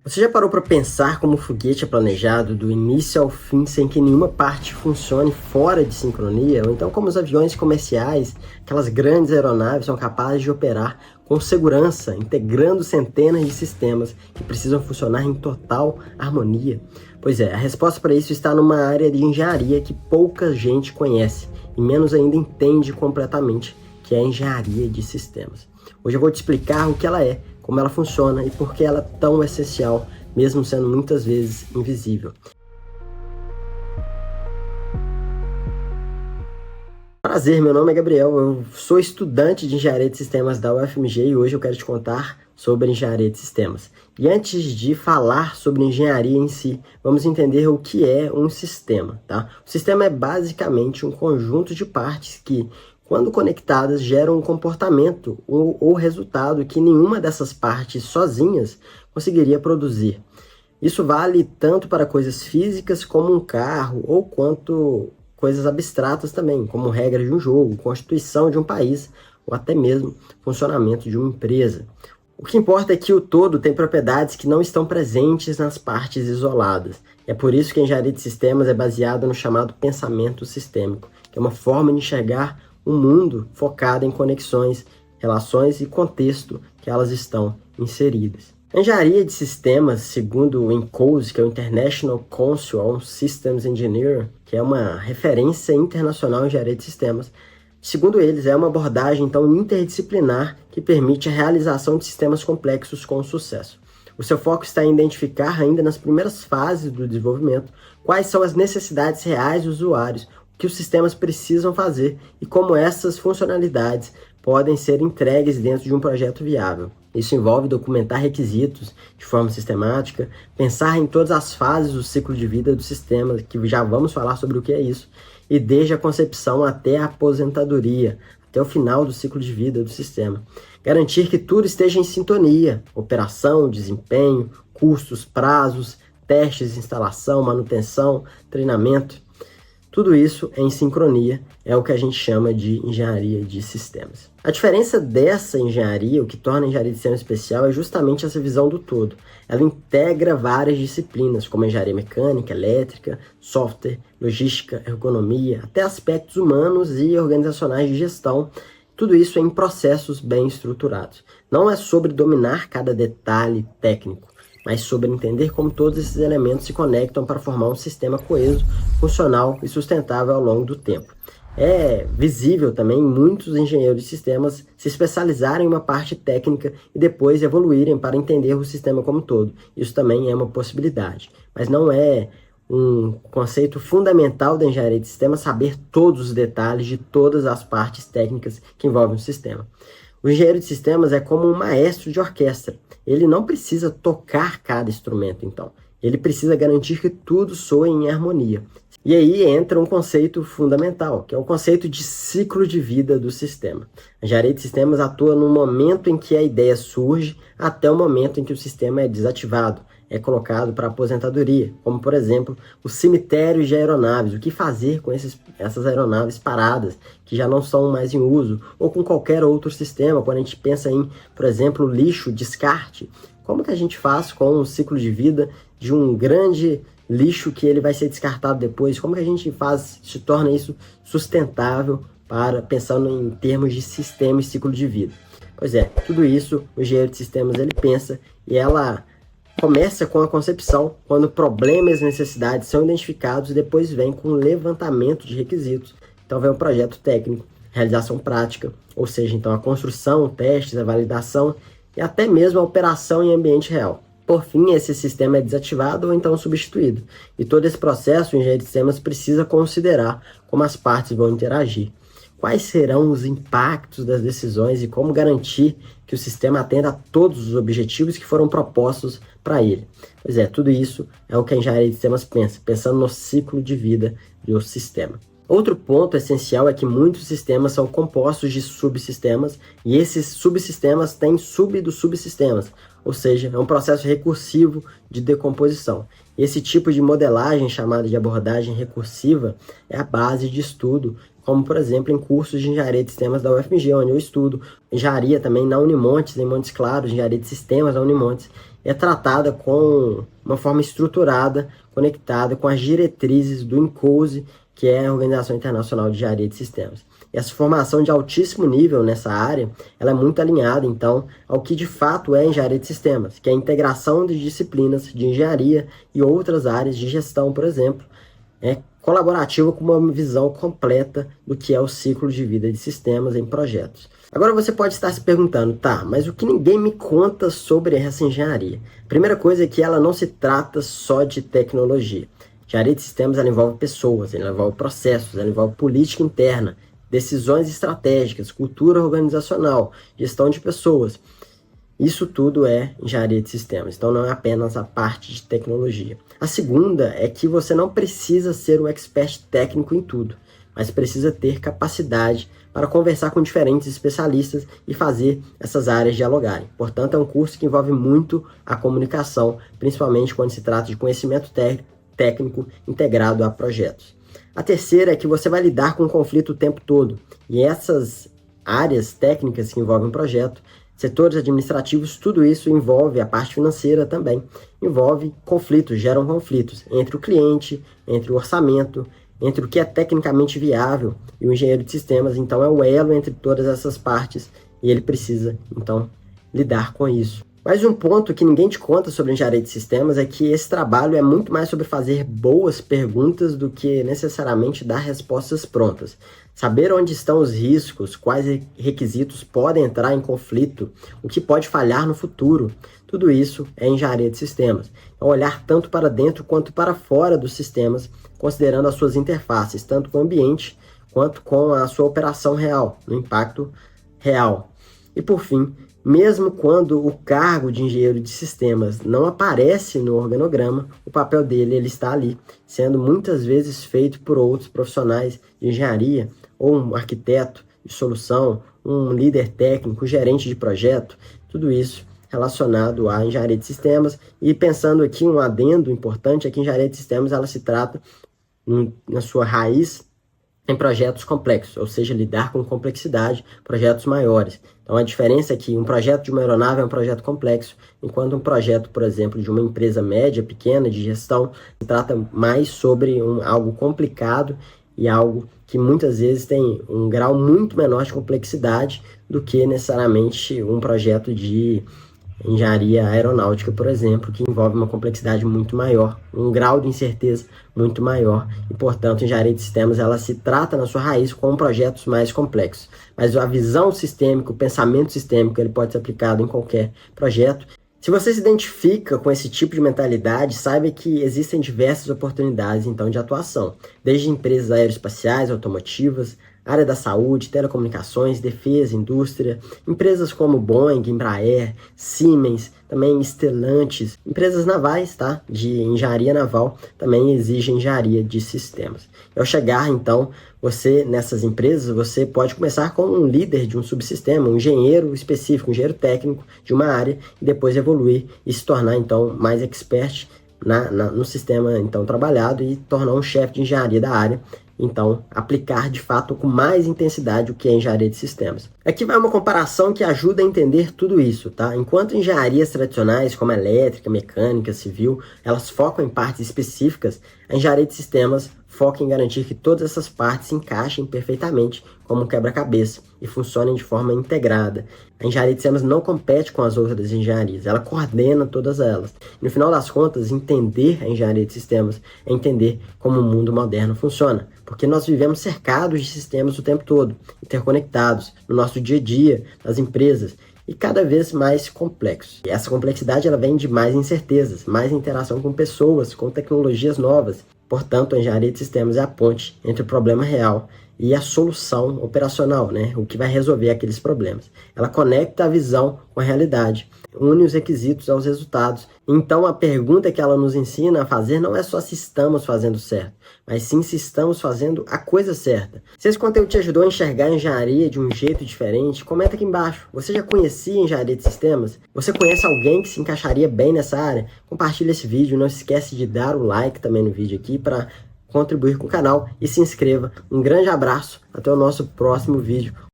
Você já parou para pensar como o foguete é planejado do início ao fim sem que nenhuma parte funcione fora de sincronia? Ou então como os aviões comerciais, aquelas grandes aeronaves são capazes de operar com segurança, integrando centenas de sistemas que precisam funcionar em total harmonia? Pois é, a resposta para isso está numa área de engenharia que pouca gente conhece e menos ainda entende completamente, que é a engenharia de sistemas. Hoje eu vou te explicar o que ela é, como ela funciona e por que ela é tão essencial, mesmo sendo muitas vezes invisível. Prazer, meu nome é Gabriel, eu sou estudante de Engenharia de Sistemas da UFMG e hoje eu quero te contar sobre Engenharia de Sistemas. E antes de falar sobre engenharia em si, vamos entender o que é um sistema, tá? O sistema é basicamente um conjunto de partes que, quando conectadas, geram um comportamento ou resultado que nenhuma dessas partes sozinhas conseguiria produzir. Isso vale tanto para coisas físicas como um carro ou quanto coisas abstratas também, como regras de um jogo, constituição de um país ou até mesmo funcionamento de uma empresa. O que importa é que o todo tem propriedades que não estão presentes nas partes isoladas. É por isso que a engenharia de sistemas é baseada no chamado pensamento sistêmico, que é uma forma de enxergar um mundo focado em conexões, relações e contexto que elas estão inseridas. A engenharia de sistemas, segundo o INCOSE, que é o International Council on Systems Engineer, que é uma referência internacional em engenharia de sistemas, segundo eles, é uma abordagem então interdisciplinar que permite a realização de sistemas complexos com sucesso. O seu foco está em identificar ainda nas primeiras fases do desenvolvimento quais são as necessidades reais dos usuários, o que os sistemas precisam fazer e como essas funcionalidades podem ser entregues dentro de um projeto viável. Isso envolve documentar requisitos de forma sistemática, pensar em todas as fases do ciclo de vida do sistema, que já vamos falar sobre o que é isso, e desde a concepção até a aposentadoria, até o final do ciclo de vida do sistema. Garantir que tudo esteja em sintonia: operação, desempenho, custos, prazos, testes, instalação, manutenção, treinamento. Tudo isso em sincronia é o que a gente chama de engenharia de sistemas. A diferença dessa engenharia, o que torna a engenharia de sistemas especial, é justamente essa visão do todo. Ela integra várias disciplinas, como a engenharia mecânica, elétrica, software, logística, ergonomia, até aspectos humanos e organizacionais de gestão. Tudo isso em processos bem estruturados. Não é sobre dominar cada detalhe técnico, mas sobre entender como todos esses elementos se conectam para formar um sistema coeso, funcional e sustentável ao longo do tempo. É visível também muitos engenheiros de sistemas se especializarem em uma parte técnica e depois evoluírem para entender o sistema como um todo. Isso também é uma possibilidade, mas não é um conceito fundamental da engenharia de sistemas saber todos os detalhes de todas as partes técnicas que envolvem o sistema. O engenheiro de sistemas é como um maestro de orquestra. Ele não precisa tocar cada instrumento, então. Ele precisa garantir que tudo soe em harmonia. E aí entra um conceito fundamental, que é o conceito de ciclo de vida do sistema. A engenharia de sistemas atua no momento em que a ideia surge até o momento em que o sistema é desativado, é colocado para aposentadoria, como, por exemplo, os cemitérios de aeronaves. O que fazer com essas aeronaves paradas, que já não são mais em uso, ou com qualquer outro sistema, quando a gente pensa em, por exemplo, lixo, descarte. Como que a gente faz com o ciclo de vida de um grande lixo que ele vai ser descartado depois? Como que a gente se torna isso sustentável para pensando em termos de sistema e ciclo de vida? Pois é, tudo isso o engenheiro de sistemas ele pensa, e ela começa com a concepção, quando problemas e necessidades são identificados, e depois vem com o levantamento de requisitos. Então vem o projeto técnico, realização prática, ou seja, então a construção, testes, a validação e até mesmo a operação em ambiente real. Por fim, esse sistema é desativado ou então substituído. E todo esse processo, o engenheiro de sistemas precisa considerar como as partes vão interagir. Quais serão os impactos das decisões e como garantir que o sistema atenda a todos os objetivos que foram propostos para ele. Pois é, tudo isso é o que a engenharia de sistemas pensa, pensando no ciclo de vida do sistema. Outro ponto essencial é que muitos sistemas são compostos de subsistemas e esses subsistemas têm subsistemas, ou seja, é um processo recursivo de decomposição. Esse tipo de modelagem, chamada de abordagem recursiva, é a base de estudo, como por exemplo em cursos de engenharia de sistemas da UFMG, onde eu estudo engenharia também na Unimontes, em Montes Claros, engenharia de sistemas na Unimontes, é tratada com uma forma estruturada, conectada com as diretrizes do INCOSE, que é a Organização Internacional de Engenharia de Sistemas. Essa formação de altíssimo nível nessa área, ela é muito alinhada, então, ao que de fato é engenharia de sistemas, que é a integração de disciplinas de engenharia e outras áreas de gestão, por exemplo, colaborativa com uma visão completa do que é o ciclo de vida de sistemas em projetos. Agora você pode estar se perguntando, tá, mas o que ninguém me conta sobre essa engenharia? Primeira coisa é que ela não se trata só de tecnologia. Engenharia de sistemas, ela envolve pessoas, ela envolve processos, ela envolve política interna, decisões estratégicas, cultura organizacional, gestão de pessoas. Isso tudo é engenharia de sistemas, então não é apenas a parte de tecnologia. A segunda é que você não precisa ser um expert técnico em tudo, mas precisa ter capacidade para conversar com diferentes especialistas e fazer essas áreas dialogarem. Portanto, é um curso que envolve muito a comunicação, principalmente quando se trata de conhecimento técnico integrado a projetos. A terceira é que você vai lidar com o conflito o tempo todo, e essas áreas técnicas que envolvem um projeto, setores administrativos, tudo isso envolve a parte financeira também, envolve conflitos, geram conflitos entre o cliente, entre o orçamento, entre o que é tecnicamente viável e o engenheiro de sistemas, então é o elo entre todas essas partes e ele precisa, então, lidar com isso. Mas um ponto que ninguém te conta sobre engenharia de sistemas é que esse trabalho é muito mais sobre fazer boas perguntas do que necessariamente dar respostas prontas. Saber onde estão os riscos, quais requisitos podem entrar em conflito, o que pode falhar no futuro, tudo isso é engenharia de sistemas. É olhar tanto para dentro quanto para fora dos sistemas, considerando as suas interfaces, tanto com o ambiente quanto com a sua operação real, no impacto real. E por fim, mesmo quando o cargo de engenheiro de sistemas não aparece no organograma, o papel dele ele está ali, sendo muitas vezes feito por outros profissionais de engenharia, ou um arquiteto de solução, um líder técnico, gerente de projeto, tudo isso relacionado à engenharia de sistemas. E pensando aqui, um adendo importante é que a engenharia de sistemas ela se trata, na sua raiz, em projetos complexos, ou seja, lidar com complexidade, projetos maiores. Então a diferença é que um projeto de uma aeronave é um projeto complexo, enquanto um projeto, por exemplo, de uma empresa média, pequena, de gestão, se trata mais sobre algo complicado e algo que muitas vezes tem um grau muito menor de complexidade do que necessariamente um projeto de engenharia aeronáutica, por exemplo, que envolve uma complexidade muito maior, um grau de incerteza muito maior e, portanto, a engenharia de sistemas ela se trata na sua raiz com projetos mais complexos. Mas a visão sistêmica, o pensamento sistêmico, ele pode ser aplicado em qualquer projeto. Se você se identifica com esse tipo de mentalidade, saiba que existem diversas oportunidades, então, de atuação, desde empresas aeroespaciais, automotivas, área da saúde, telecomunicações, defesa, indústria, empresas como Boeing, Embraer, Siemens, também Stellantis, empresas navais, tá? De engenharia naval, também exigem engenharia de sistemas. Ao chegar, então, você nessas empresas, você pode começar como um líder de um subsistema, um engenheiro específico, um engenheiro técnico de uma área, e depois evoluir e se tornar, então, mais expert no sistema, então, trabalhado e tornar um chefe de engenharia da área. Então, aplicar de fato com mais intensidade o que é engenharia de sistemas. Aqui vai uma comparação que ajuda a entender tudo isso, tá? Enquanto engenharias tradicionais, como elétrica, mecânica, civil, elas focam em partes específicas, a engenharia de sistemas foca em garantir que todas essas partes se encaixem perfeitamente como um quebra-cabeça e funcionem de forma integrada. A engenharia de sistemas não compete com as outras engenharias, ela coordena todas elas. E no final das contas, entender a engenharia de sistemas é entender como o mundo moderno funciona, porque nós vivemos cercados de sistemas o tempo todo, interconectados, no nosso dia a dia, nas empresas, e cada vez mais complexos. E essa complexidade ela vem de mais incertezas, mais interação com pessoas, com tecnologias novas. Portanto, a engenharia de sistemas é a ponte entre o problema real e a solução operacional, né? O que vai resolver aqueles problemas. Ela conecta a visão com a realidade, une os requisitos aos resultados. Então, a pergunta que ela nos ensina a fazer não é só se estamos fazendo certo, mas sim se estamos fazendo a coisa certa. Se esse conteúdo te ajudou a enxergar a engenharia de um jeito diferente, comenta aqui embaixo. Você já conhecia engenharia de sistemas? Você conhece alguém que se encaixaria bem nessa área? Compartilha esse vídeo, não se esquece de dar o like também no vídeo aqui para contribuir com o canal e se inscreva. Um grande abraço, até o nosso próximo vídeo.